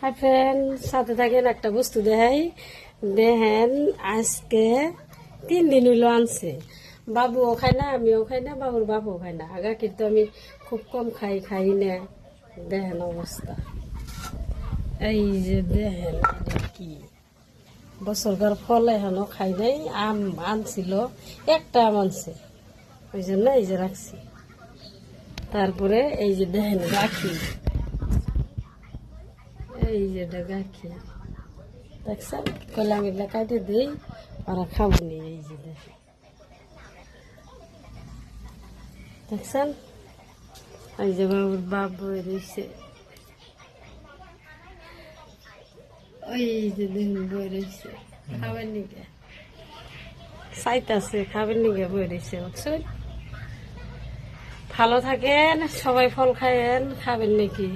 Hi friend, সাথে থাকেন একটা বস্তু দেখাই। দেখেন আজকে 3 দিন হইলো আনছে। বাবুও খায় না, আমিও খাই না, বাবুর বাপও খায় না। গাখীর তো আমি খুব কম খাই না। দেখেন অবস্থা, এই যে দেখেন কি বছরকার ফল এখনো খাই নাই। আম আনছিল, একটা আম আনছে, ওই জন্য এই যে রাখছি। তারপরে এই যে দেখেন গাখীর, এই যে গাখীর দেখছেন। কলা মিলা কাটে দিই, ওরা খাবো নি। এই যে দেখছেন, এই যে বাবুর বাপ বই রয়েছে, ওই যে দেখুন বই রয়েছে। খাবেন নিকে চাইতাছে, খাবেন নিকে বই রয়েছে। বুঝছেন, ভালো থাকেন সবাই, ফল খায়েন, খাবেন নাকি?